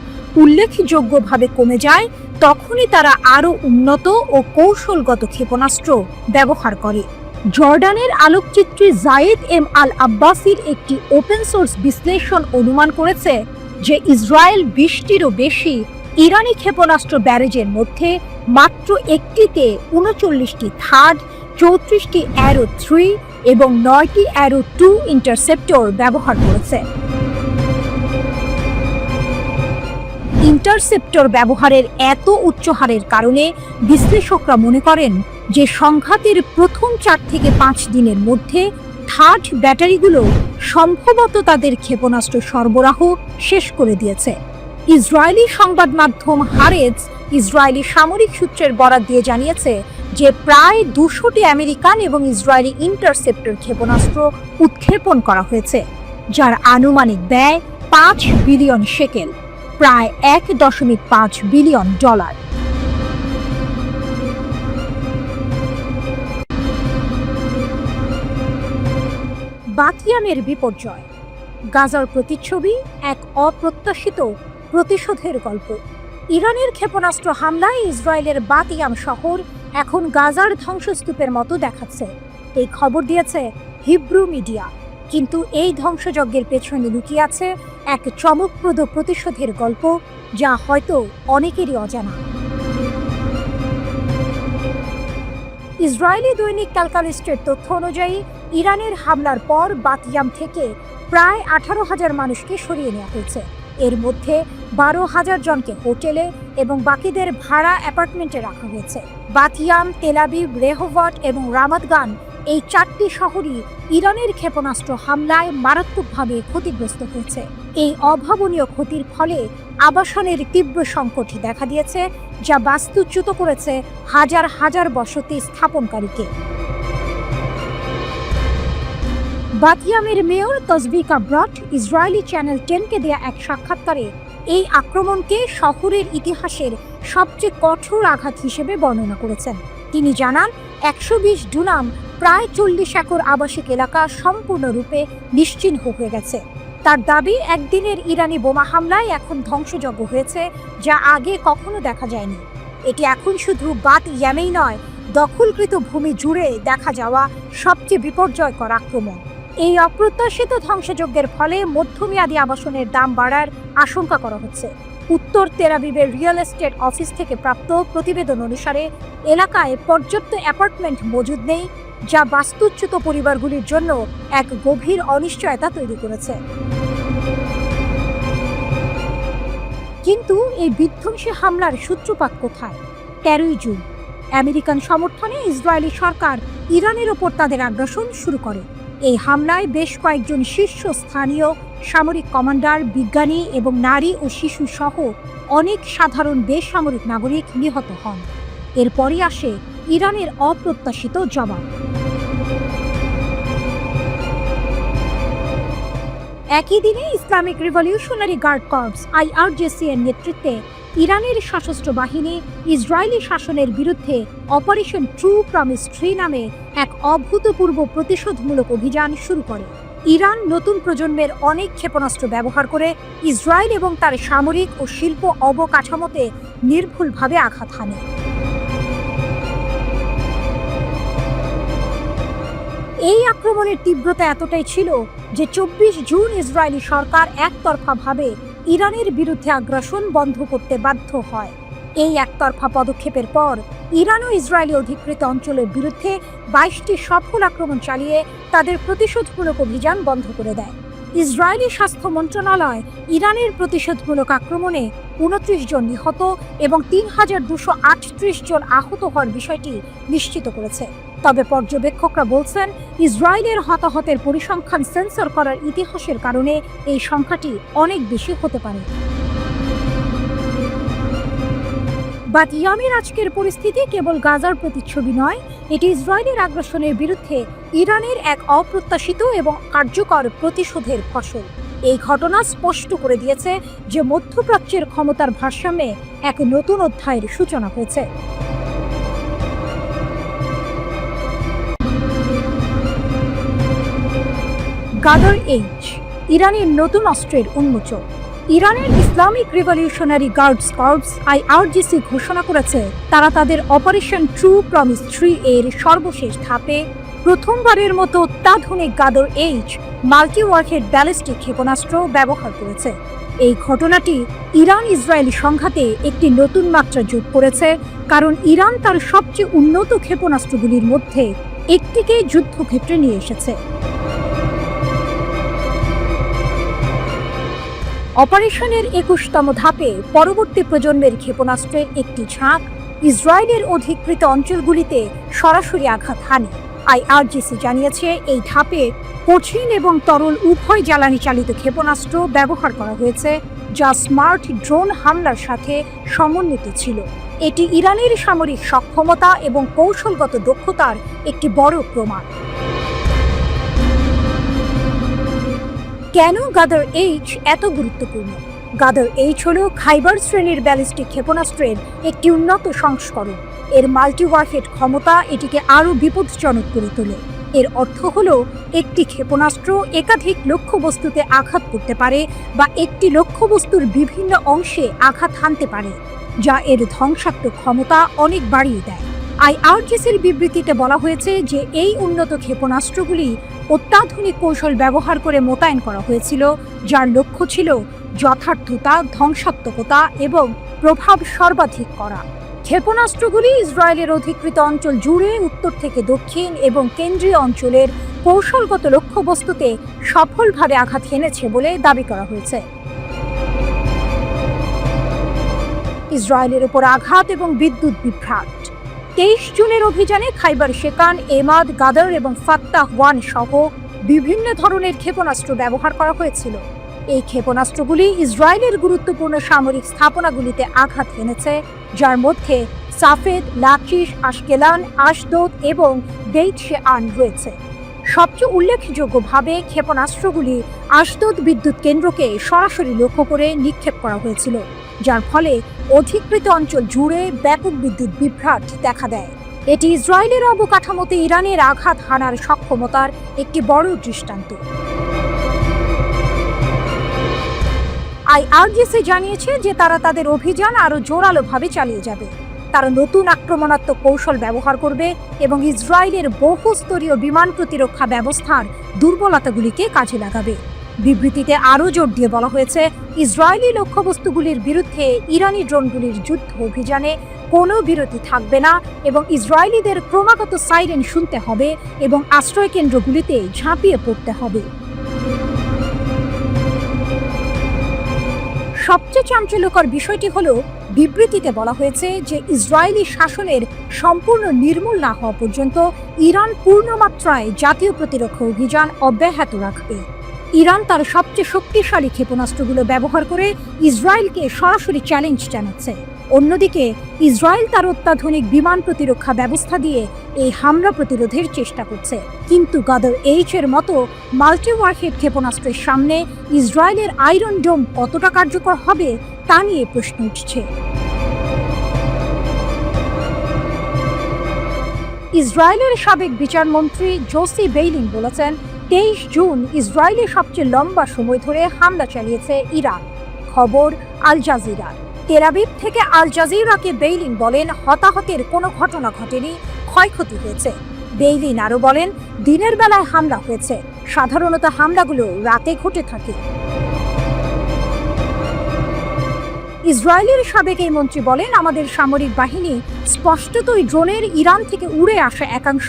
উল্লেখযোগ্যভাবে কমে যায়, তখনই তারা আরও উন্নত ও কৌশলগত ক্ষেপণাস্ত্র ব্যবহার করে। জর্ডানের আলোকচিত্রী জায়েদ এম আল আব্বাসির একটি ওপেন সোর্স বিশ্লেষণ অনুমান করেছে যে ইসরায়েল 20টিরও বেশি ইরানি ক্ষেপণাস্ত্র ব্যারেজের মধ্যে মাত্র একটিতে 39টি থার্ড, 34টি অ্যারো 3 এবং 9টি অ্যারো 2 ইন্টারসেপ্টর ব্যবহার করেছে। ইন্টারসেপ্টর ব্যবহারের এত উচ্চ হারের কারণে বিশ্লেষকরা মনে করেন যে সংঘাতের প্রথম 4 থেকে 5 দিনের মধ্যে থার্ড ব্যাটারিগুলো সম্ভবত তাদের ক্ষেপণাস্ত্র সরবরাহ শেষ করে দিয়েছে। ইসরায়েলি সংবাদ মাধ্যম হারেজ ইসরায়েলি সামরিক সূত্রের বরাত দিয়ে জানিয়েছে যে প্রায় 200টি আমেরিকান এবং ইসরায়েলি ইন্টারসেপ্টর ক্ষেপণাস্ত্র উৎক্ষেপণ করা হয়েছে, যার আনুমানিক ব্যয় 5 বিলিয়ন শেকেল, প্রায় $1.5 বিলিয়ন। বাতিয়ামের বিপর্যয়, গাজার প্রতিচ্ছবি এক অপ্রত্যাশিত প্রতিশোধের গল্প। ইরানের ক্ষেপণাস্ত্র হামলায় ইসরায়েলের বাতিয়াম শহর এখন গাজার ধ্বংসস্তূপের মতো দেখাচ্ছে, এই খবর দিয়েছে হিব্রু মিডিয়া। কিন্তু এই ধ্বংসযজ্ঞের পেছনে লুকিয়ে আছে এক চমকপ্রদ প্রতিশোধের গল্প, যা হয়তো অনেকেরই অজানা। ইসরায়েলি দৈনিক ক্যালকালিস্টের তথ্য অনুযায়ী ইরানের হামলার পর বাতিয়াম থেকে প্রায় 18,000 মানুষকে সরিয়ে নেওয়া হয়েছে। এর মধ্যে 12,000 জনকে হোটেলে এবং বাকিদের ভাড়া অ্যাপার্টমেন্টে রাখা হয়েছে। বাতিয়াম, তেল আবিব, রেহোবট এবং রামাত গান এই 4টি শহরই ইরানের ক্ষেপণাস্ত্র হামলায় মারাত্মকভাবে ক্ষতিগ্রস্ত হয়েছে। এই অভাবনীয় ক্ষতির ফলে আবাসনের তীব্র সংকট দেখা দিয়েছে, যা বাস্তুচ্যুত করেছে হাজার হাজার বসতি স্থাপনকারীকে। বাতিয়ামের মেয়র তসবিকা ব্রট ইসরায়েলি চ্যানেল 10কে দেয়া এক সাক্ষাৎকারে এই আক্রমণকে শহরের ইতিহাসের সবচেয়ে কঠোর আঘাত হিসেবে বর্ণনা করেছেন। তিনি জানান, 120 ডুনাম প্রায় 40 একর আবাসিক এলাকা সম্পূর্ণরূপে নিশ্চিহ্ন হয়ে গেছে। তার দাবি, একদিনের ইরানি বোমা হামলায় এখন ধ্বংসযজ্ঞ হয়েছে, যা আগে কখনো দেখা যায়নি। এটি এখন শুধু বাত ইয়ামেই নয়, দখলকৃত ভূমি জুড়ে দেখা যাওয়া সবচেয়ে বিপর্যয়কর আক্রমণ। এই অপ্রত্যাশিত ধ্বংসযজ্ঞের ফলে মধ্যমেয়াদী আবাসনের দাম বাড়ার আশঙ্কা করা হচ্ছে। উত্তর তেল আবিবের রিয়েল এস্টেট অফিস থেকে প্রাপ্ত প্রতিবেদন অনুসারে এলাকায় পর্যাপ্ত অ্যাপার্টমেন্ট মজুদ নেই, যা বাস্তুচ্যুত পরিবারগুলির জন্য এক গভীর অনিশ্চয়তা তৈরি করেছে। কিন্তু এই বিধ্বংসী হামলার সূত্রপাত কোথায়? 13 জুন আমেরিকান সমর্থনে ইসরায়েলি সরকার ইরানের ওপর তাদের আগ্রাসন শুরু করে। এই হামলায় বেশ কয়েকজন শীর্ষস্থানীয় সামরিক কমান্ডার, বিজ্ঞানী এবং নারী ও শিশু সহ অনেক সাধারণ বেসামরিক নাগরিক নিহত হন। এরপরই আসে ইরানের অপ্রত্যাশিত জবাব। একই দিনে Islamic Revolutionary Guard Corps IRGC এর নেতৃত্বে ইরানের সশস্ত্র বাহিনী ইসরায়েলি শাসনের বিরুদ্ধে অপারেশন ট্রু প্রমিস 3 নামে এক অভূতপূর্ব প্রতিশোধমূলক অভিযান শুরু করে। ইরান নতুন প্রজন্মের অনেক ক্ষেপণাস্ত্র ব্যবহার করে ইসরায়েল এবং তার সামরিক ও শিল্প অবকাঠামোতে নির্ভুলভাবে আঘাত হানে। এই আক্রমণের তীব্রতা এতটাই ছিল যে 24 জুন ইসরায়েলি সরকার একতরফাভাবে ইরানের বিরুদ্ধে আগ্রাসন বন্ধ করতে বাধ্য হয়। এই একতরফা পদক্ষেপের পর ইরান ও ইসরায়েলি অধিকৃত অঞ্চলের বিরুদ্ধে 22টি সফল আক্রমণ চালিয়ে তাদের প্রতিশোধমূলক অভিযান বন্ধ করে দেয়। ইসরায়েলি স্বাস্থ্য মন্ত্রণালয় ইরানের প্রতিশোধমূলক আক্রমণে 29 জন নিহত এবং 3,238 জন আহত হওয়ার বিষয়টি নিশ্চিত করেছে। তবে পর্যবেক্ষকরা বলছেন, ইসরায়েলের হতাহতের পরিসংখ্যান সেন্সর করার ইতিহাসের কারণে এই সংখ্যাটি অনেক বেশি হতে পারে। বাতিয়ামের আজকের পরিস্থিতি কেবল গাজার প্রতিচ্ছবি নয়, এটি ইসরায়েলের আগ্রাসনের বিরুদ্ধে ইরানের এক অপ্রত্যাশিত এবং কার্যকর প্রতিশোধের ফসল। এই ঘটনা স্পষ্ট করে দিয়েছে যে মধ্যপ্রাচ্যের ক্ষমতার ভারসাম্যে এক নতুন অধ্যায়ের সূচনা হয়েছে। গাদার এইচ, ইরানের নতুন অস্ত্রের উন্মোচন। ইরানের Islamic revolutionary guards corps IRGC ঘোষণা করেছে তারা তাদের অপারেশন ট্রু প্রমিস 3 এর সর্বশেষ ধাপে প্রথমবারের মতো অত্যাধুনিক গাদার এইচ মাল্টি ওয়ারহেড ব্যালিস্টিক ক্ষেপণাস্ত্র ব্যবহার করেছে। এই ঘটনাটি ইরান ইসরায়েলি সংঘাতে একটি নতুন মাত্রা যোগ করেছে, কারণ ইরান তার সবচেয়ে উন্নত ক্ষেপণাস্ত্রগুলির মধ্যে একটিকে যুদ্ধক্ষেত্রে নিয়ে এসেছে। অপারেশনের 21তম ধাপে পরবর্তী প্রজন্মের ক্ষেপণাস্ত্রের একটি ঝাঁক ইসরায়েলের অধিকৃত অঞ্চলগুলিতে সরাসরি আঘাত হানে। IRGC জানিয়েছে, এই ধাপে কঠিন এবং তরল উভয় জ্বালানি চালিত ক্ষেপণাস্ত্র ব্যবহার করা হয়েছে, যা স্মার্ট ড্রোন হামলার সাথে সমন্বিত ছিল। এটি ইরানের সামরিক সক্ষমতা এবং কৌশলগত দক্ষতার একটি বড় প্রমাণ। কেন গাদার এইচ এত গুরুত্বপূর্ণ? গাদার এইচ হল খাইবার শ্রেণীর ব্যালিস্টিক ক্ষেপণাস্ত্রের একটি উন্নত সংস্করণ। এর মাল্টি ওয়ারহেড ক্ষমতা এটিকে আরও বিপজ্জনক করে তোলে। এর অর্থ হল একটি ক্ষেপণাস্ত্র একাধিক লক্ষ্যবস্তুতে আঘাত করতে পারে বা একটি লক্ষ্যবস্তুর বিভিন্ন অংশে আঘাত হানতে পারে, যা এর ধ্বংসাত্মক ক্ষমতা অনেক বাড়িয়ে দেয়। IRGCর বিবৃতিতে বলা হয়েছে যে এই উন্নত ক্ষেপণাস্ত্রগুলি অত্যাধুনিক কৌশল ব্যবহার করে মোতায়েন করা হয়েছিল, যার লক্ষ্য ছিল যথার্থতা, ধ্বংসাত্মকতা এবং প্রভাব সর্বাধিক করা। ক্ষেপণাস্ত্রগুলি ইসরায়েলের অধিকৃত অঞ্চল জুড়ে উত্তর থেকে দক্ষিণ এবং কেন্দ্রীয় অঞ্চলের কৌশলগত লক্ষ্যবস্তুতে সফলভাবে আঘাত হেনেছে বলে দাবি করা হয়েছে। ইসরায়েলের উপর আঘাত এবং বিদ্যুৎ বিভ্রাট। 23 জুনের অভিযানে খাইবার শেকান, এমাদ, গাদার এবং ফাত্তাহ 1 সহ বিভিন্ন ধরনের ক্ষেপণাস্ত্র ব্যবহার করা হয়েছিল। এই ক্ষেপণাস্ত্রগুলি ইসরায়েলের গুরুত্বপূর্ণ সামরিক স্থাপনাগুলিতে আঘাত হেনেছে, যার মধ্যে সাফেদ, লাকিশ, আশকেলান, আশদোদ এবং বেইত শেআন রয়েছে। সবচেয়ে উল্লেখযোগ্যভাবে ক্ষেপণাস্ত্রগুলি আশদোদ বিদ্যুৎ কেন্দ্রকে সরাসরি লক্ষ্য করে নিক্ষেপ করা হয়েছিল, যার ফলে অধিকৃত অঞ্চল জুড়ে ব্যাপক বিদ্যুৎ বিভ্রাট দেখা দেয়। এটি ইসরায়েলের অবকাঠামোতে ইরানের আঘাত হানার সক্ষমতার একটি বড় দৃষ্টান্ত। আইআরজিসি জানিয়েছে যে তারা তাদের অভিযান আরও জোরালোভাবে চালিয়ে যাবে। তারা নতুন আক্রমণাত্মক কৌশল ব্যবহার করবে এবং ইসরায়েলের বহুস্তরীয় বিমান প্রতিরক্ষা ব্যবস্থার দুর্বলতাগুলিকে কাজে লাগাবে। বিবৃতিতে আরও জোর দিয়ে বলা হয়েছে, ইসরায়েলি লক্ষ্যবস্তুগুলির বিরুদ্ধে ইরানি ড্রোনগুলির যুদ্ধ অভিযানে কোনো বিরতি থাকবে না এবং ইসরায়েলিদের ক্রমাগত সাইরেন শুনতে হবে এবং আশ্রয় কেন্দ্রগুলিতে ঝাঁপিয়ে পড়তে হবে। সবচেয়ে চাঞ্চল্যকর বিষয়টি হলো, বিবৃতিতে বলা হয়েছে যে ইসরায়েলি শাসনের সম্পূর্ণ নির্মূল না হওয়া পর্যন্ত ইরান পূর্ণমাত্রায় জাতীয় প্রতিরক্ষা অভিযান অব্যাহত রাখবে। ইরান তার সবচেয়ে শক্তিশালী ক্ষেপণাস্ত্রগুলো ব্যবহার করে ইসরায়েলকে সরাসরি চ্যালেঞ্জ জানাচ্ছে। অন্যদিকে ইসরায়েল তার অত্যাধুনিক বিমান প্রতিরক্ষা ব্যবস্থা দিয়ে এই হামলা প্রতিরোধের চেষ্টা করছে, কিন্তু গাদার এইচ এর মতো মাল্টি ওয়ারহেড ক্ষেপণাস্ত্রের সামনে ইসরায়েলের আয়রন ডোম কতটা কার্যকর হবে তা নিয়ে প্রশ্ন উঠছে। ইসরায়েলের সাবেক বিচারমন্ত্রী জোসি বেইলিন বলেছেন, 23 জুন ইসরায়েলের সবচেয়ে লম্বা সময় ধরে হামলা চালিয়েছে ইরান। খবর আল জাজিরা। তেল আবিব থেকে আল জাজিরাকে বেইলিন বলেন, হতাহতের কোনো ঘটনা ঘটেনি, ক্ষয়ক্ষতি হয়েছে। বেইলিন আরও বলেন, দিনের বেলায় হামলা হয়েছে, সাধারণত হামলাগুলো রাতে ঘটে থাকে। ইসরায়েলের সাবেক এই মন্ত্রী বলেন, আমাদের সামরিক বাহিনী স্পষ্টতই ড্রোনের ইরান থেকে উড়ে আসা একাংশ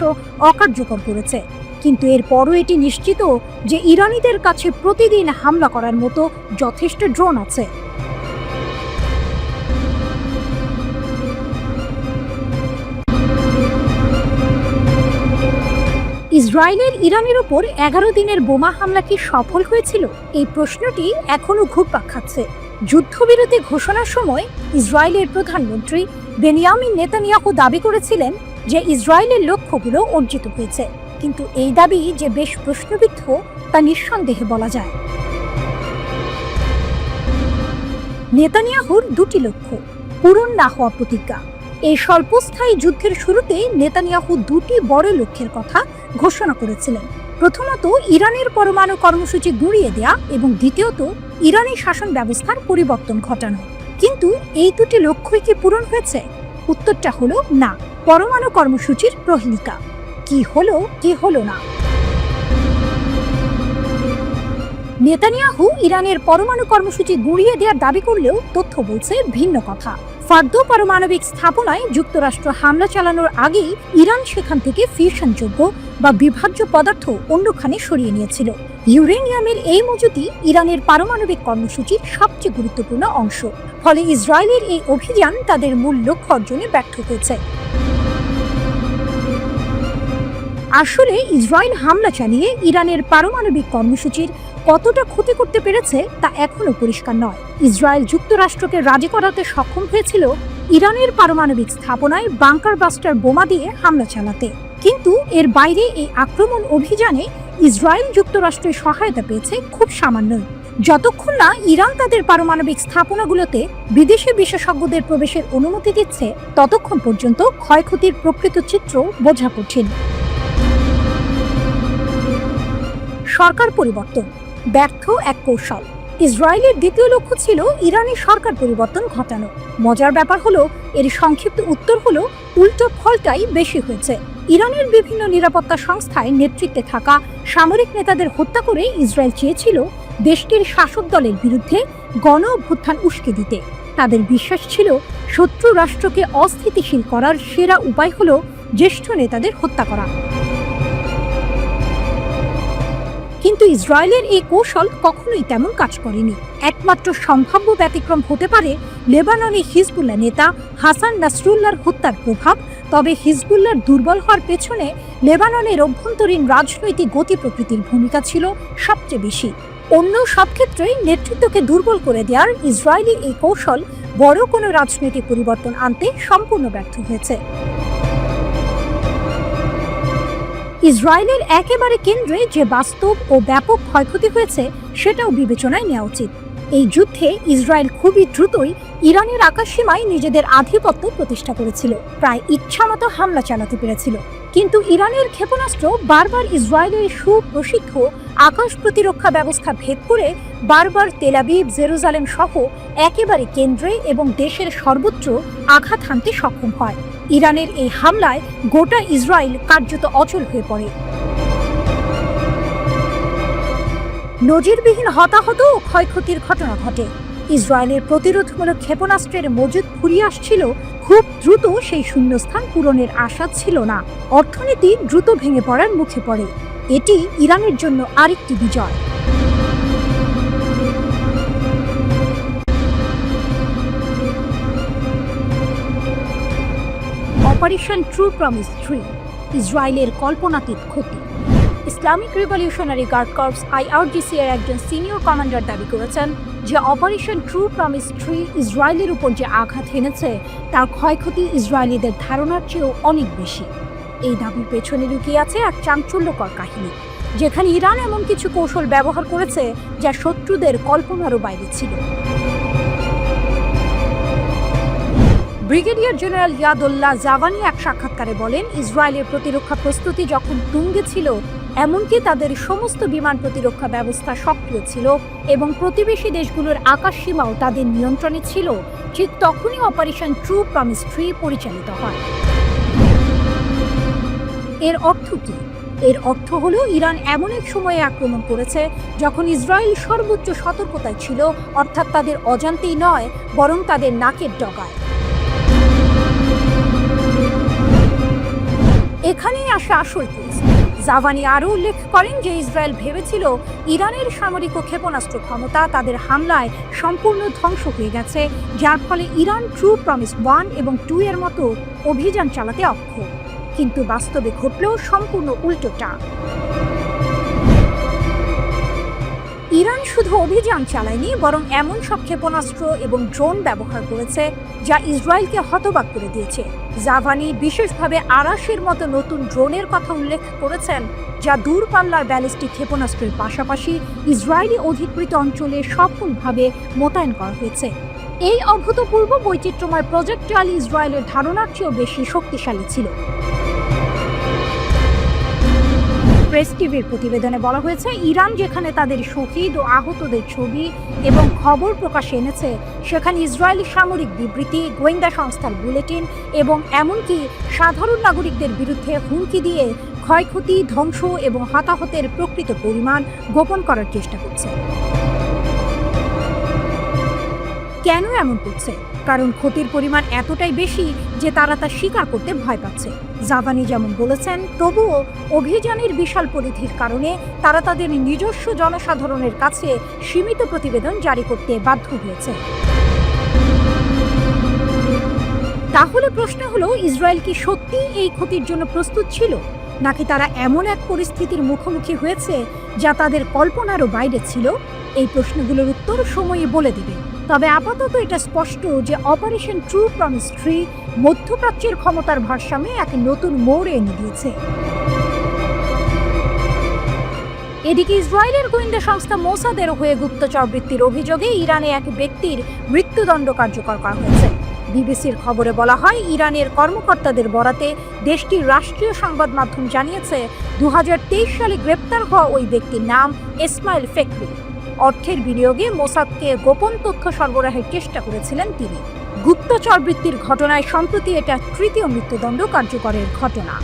অকার্যকর করেছে, কিন্তু এরপরও এটি নিশ্চিত যে ইরানিদের কাছে প্রতিদিন হামলা করার মতো যথেষ্ট ড্রোন আছে। ইসরায়েলের ইরানের উপর 11 দিনের বোমা হামলা কি সফল হয়েছিল? এই প্রশ্নটি এখনো ঘুরপাক খাচ্ছে। যুদ্ধবিরতি ঘোষণার সময় ইসরায়েলের প্রধানমন্ত্রী বেনিয়ামিন নেতানিয়াহু দাবি করেছিলেন যে ইসরায়েলের লক্ষ্যগুলো অর্জিত হয়েছে, কিন্তু এই দাবি যে বেশ প্রশ্নবিদ্ধ তা নিঃসন্দেহে বলা যায়। নেতানিয়াহুর দুটি লক্ষ্য পূরণ না হওয়া প্রতিজ্ঞা। এই স্বল্পস্থায়ী যুদ্ধের শুরুতে নেতানিয়াহু দুটি বড় লক্ষ্যের কথা ঘোষণা করেছিলেন। প্রথমত, ইরানের পরমাণু কর্মসূচি গুঁড়িয়ে দেয়া এবং দ্বিতীয়ত, ইরানি শাসন ব্যবস্থার পরিবর্তন ঘটানো। কিন্তু এই দুটি লক্ষ্যই কি পূরণ হয়েছে? উত্তরটা হলো না। পরমাণু কর্মসূচির প্রহেলিকা। কি হলো না। নেতানিয়াহু ইরানের পরমাণু কর্মসূচি গুঁড়িয়ে দেওয়ার দাবি করলেও তথ্য বলছে ভিন্ন কথা। ফার্দো পারমাণবিক স্থাপনায় যুক্তরাষ্ট্র হামলা চালানোর আগেই ইরান সেখান থেকে ফিউশনযোগ্য বা বিভাজ্য পদার্থ অন্যখানে সরিয়ে নিয়েছিল। ইউরেনিয়ামের এই মজুতি ইরানের পারমাণবিক কর্মসূচির সবচেয়ে গুরুত্বপূর্ণ অংশ। ফলে ইসরায়েলের এই অভিযান তাদের মূল লক্ষ্য অর্জনে ব্যর্থ হয়েছে। আসলে ইসরায়েল হামলা চালিয়ে ইরানের পারমাণবিক কর্মসূচির কতটা ক্ষতি করতে পেরেছে তা এখনো পরিষ্কার নয়। ইসরায়েল যুক্তরাষ্ট্রকে রাজি করাতে সক্ষম হয়েছিল ইরানের পারমাণবিক স্থাপনায় বাংকার বাস্টার বোমা দিয়ে হামলা চালাতে, কিন্তু এর বাইরে এই আক্রমণ অভিযানে ইসরায়েল যুক্তরাষ্ট্রের সহায়তা পেয়েছে খুব সামান্যই। যতক্ষণ না ইরান তাদের পারমাণবিক স্থাপনাগুলোতে বিদেশি বিশেষজ্ঞদের প্রবেশের অনুমতি দিচ্ছে, ততক্ষণ পর্যন্ত ক্ষয়ক্ষতির প্রকৃত চিত্র বোঝা কঠিন। সরকার পরিবর্তন ব্যর্থ এক কৌশল। ইসরায়েলের দ্বিতীয় লক্ষ্য ছিল ইরানের সরকার পরিবর্তন ঘটানো। মজার ব্যাপার হলো, এর সংক্ষিপ্ত উত্তর হলো উল্টো ফলটাই বেশি হয়েছে। ইরানের বিভিন্ন নিরাপত্তা সংস্থায় নেতৃত্বে থাকা সামরিক নেতাদের হত্যা করে ইসরায়েল চেয়েছিল দেশটির শাসক দলের বিরুদ্ধে গণ অভ্যুত্থান উস্কে দিতে। তাদের বিশ্বাস ছিল শত্রু রাষ্ট্রকে অস্থিতিশীল করার সেরা উপায় হলো জ্যেষ্ঠ নেতাদের হত্যা করা। কিন্তু ইসরায়েলের এই কৌশল কখনোই তেমন কাজ করেনি। একমাত্র সম্ভাব্য ব্যতিক্রম হতে পারে লেবাননের হিজবুল্লাহ নেতা হাসান নাসরুল্লাহর হত্যার প্রভাব। তবে হিজবুল্লাহর দুর্বল হওয়ার পেছনে লেবাননের অভ্যন্তরীণ রাজনৈতিক গতি প্রকৃতির ভূমিকা ছিল সবচেয়ে বেশি। অন্য সব ক্ষেত্রেই নেতৃত্বকে দুর্বল করে দেওয়ার ইসরায়েলি এই কৌশল বড় কোনো রাজনৈতিক পরিবর্তন আনতে সম্পূর্ণ ব্যর্থ হয়েছে। ইসরায়েলের একেবারে কেন্দ্রে যে বাস্তব ও ব্যাপক ক্ষয়ক্ষতি হয়েছে সেটাও বিবেচনায় নেওয়া উচিত। এই যুদ্ধে ইসরায়েল খুবই দ্রুতই ইরানের আকাশসীমায় নিজেদের আধিপত্য প্রতিষ্ঠা করেছিল, প্রায় ইচ্ছামতো হামলা চালাতে পেরেছিল। কিন্তু ইরানের ক্ষেপণাস্ত্র বারবার ইসরায়েলের সুপ্রসিদ্ধ আকাশ প্রতিরক্ষা ব্যবস্থা ভেদ করে বারবার তেল আবিব, জেরুজালেম সহ একেবারে কেন্দ্রে এবং দেশের সর্বত্র আঘাত হানতে সক্ষম হয়। ইরানের এই হামলায় গোটা ইসরায়েল কার্যত অচল হয়ে পড়ে। নজিরবিহীন হতাহত ও ক্ষয়ক্ষতির ঘটনা ঘটে। ইসরায়েলের প্রতিরোধমূলক ক্ষেপণাস্ত্রের মজুদ ফুরিয়ে আসছিল। খুব দ্রুত সেই শূন্যস্থান পূরণের আশা ছিল না। অর্থনীতি দ্রুত ভেঙে পড়ার মুখে পড়ে। এটি ইরানের জন্য আরেকটি বিজয়। অপারেশন ট্রু প্রমিস 3, ইসরায়েলের কল্পনাতীত ক্ষতি। Islamic Revolutionary Guard Corps IRGC এর একজন সিনিয়র কমান্ডার দাবি করেছেন যে অপারেশন ট্রু প্রমিস 3 ইসরায়েলের উপর যে আঘাত এনেছে তার ক্ষয়ক্ষতি ইসরায়েলিদের ধারণার চেয়েও অনেক বেশি। এই দাবির পেছনে লুকিয়ে আছে এক চাঞ্চল্যকর কাহিনী, যেখানে ইরান এমন কিছু কৌশল ব্যবহার করেছে যা শত্রুদের কল্পনারও বাইরে ছিল। ব্রিগেডিয়ার জেনারেল ইয়াদুল্লাহ জাভানি এক সাক্ষাৎকারে বলেন, ইসরায়েলের প্রতিরক্ষা প্রস্তুতি যখন তুঙ্গে ছিল, এমনকি তাদের সমস্ত বিমান প্রতিরক্ষা ব্যবস্থা সক্রিয় ছিল এবং প্রতিবেশী দেশগুলোর আকাশসীমাও তাদের নিয়ন্ত্রণে ছিল, ঠিক তখনই অপারেশন ট্রু প্রমিস 3 পরিচালিত হয়। এর অর্থ কি? এর অর্থ হলো ইরান এমন এক সময়ে আক্রমণ করেছে যখন ইসরায়েল সর্বোচ্চ সতর্কতায় ছিল, অর্থাৎ তাদের অজান্তেই নয়, বরং তাদের নাকের ডগায়। এখানেই আসে আসল টুইস্ট। জাভানি আরও উল্লেখ করেন যে ইসরায়েল ভেবেছিল ইরানের সামরিক ও ক্ষেপণাস্ত্র ক্ষমতা তাদের হামলায় সম্পূর্ণ ধ্বংস হয়ে গেছে, যার ফলে ইরান ট্রু প্রমিস 1 এবং 2 এর মতো অভিযান চালাতে অক্ষম। কিন্তু বাস্তবে ঘটলেও সম্পূর্ণ উল্টোটা। ইরান শুধু অভিযান চালায়নি, বরং এমন সব ক্ষেপণাস্ত্র এবং ড্রোন ব্যবহার করেছে যা ইসরায়েলকে হতবাক করে দিয়েছে। জাভানি বিশেষভাবে আরাশের মতো নতুন ড্রোনের কথা উল্লেখ করেছেন, যা দূরপাল্লার ব্যালিস্টিক ক্ষেপণাস্ত্রের পাশাপাশি ইসরায়েলি অধিকৃত অঞ্চলে সফলভাবে মোতায়েন করা হয়েছে। এই অভূতপূর্ব বৈচিত্র্যময় প্রজেক্টাইল ইসরায়েলের ধারণার চেয়েও বেশি শক্তিশালী ছিল। প্রেস টিভির প্রতিবেদনে বলা হয়েছে, ইরান যেখানে তাদের শহীদ ও আহতদের ছবি এবং খবর প্রকাশে এনেছে, সেখানে ইসরায়েলি সামরিক বিবৃতি, গোয়েন্দা সংস্থার বুলেটিন এবং এমনকি সাধারণ নাগরিকদের বিরুদ্ধে হুমকি দিয়ে ক্ষয়ক্ষতি, ধ্বংস এবং হতাহতের প্রকৃত পরিমাণ গোপন করার চেষ্টা করছে। কেন এমন করছে? কারণ ক্ষতির পরিমাণ এতটাই বেশি যে তারা তা স্বীকার করতে ভয় পাচ্ছে। জাভানি যেমন বলেছেন, তবুও অভিযানের বিশাল পরিধির কারণে তারা তাদের নিজস্ব জনসাধারণের কাছে সীমিত প্রতিবেদন জারি করতে বাধ্য হয়েছে। তাহলে প্রশ্ন হলো, ইসরায়েল কি সত্যি এই ক্ষতির জন্য প্রস্তুত ছিল, নাকি তারা এমন এক পরিস্থিতির মুখোমুখি হয়েছে যা তাদের কল্পনারও বাইরে ছিল? এই প্রশ্নগুলোর উত্তর সময়ই বলে দেবে। তবে আপাতত এটা স্পষ্ট যে অপারেশন ট্রু প্রমিস 3 মধ্যপ্রাচ্যের ক্ষমতার ভারসাম্যে এক নতুন মোড় এনে দিয়েছে। এদিকে ইসরায়েলের গোয়েন্দা সংস্থা মোসাদের হয়ে গুপ্তচর বৃত্তির অভিযোগে ইরানে এক ব্যক্তির মৃত্যুদণ্ড কার্যকর করা হয়েছে। বিবিসির খবরে বলা হয়, ইরানের কর্মকর্তাদের বরাতে দেশটির রাষ্ট্রীয় সংবাদ মাধ্যম জানিয়েছে, 2023 সালে গ্রেপ্তার হওয়া ওই ব্যক্তির নাম ইসমাইল ফেকরি। অর্থের বিনিয়োগে মোসাদকে গোপন তথ্য সরবরাহের চেষ্টা করেছিলেন তিনি। গুপ্তচর বৃত্তির ঘটনায় সম্প্রতি এটা তৃতীয় মৃত্যুদণ্ড কার্যকরের ঘটনা।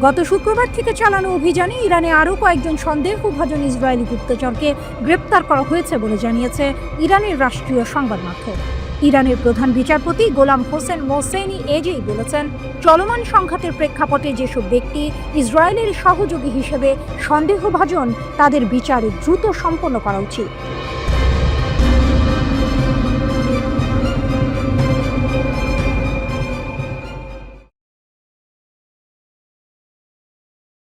গত শুক্রবার থেকে চালানো অভিযানে ইরানে আরও কয়েকজন সন্দেহভাজন ইসরায়েলি গুপ্তচরকে গ্রেপ্তার করা হয়েছে বলে জানিয়েছে ইরানের রাষ্ট্রীয় সংবাদ মাধ্যম। ইরানের প্রধান বিচারপতি গোলাম হোসেন মোহসেনি এজেই বলেছেন, চলমান সংঘাতের প্রেক্ষাপটে যেসব ব্যক্তি ইসরায়েলের সহযোগী হিসেবে সন্দেহভাজন তাদের বিচার দ্রুত সম্পন্ন করা উচিত।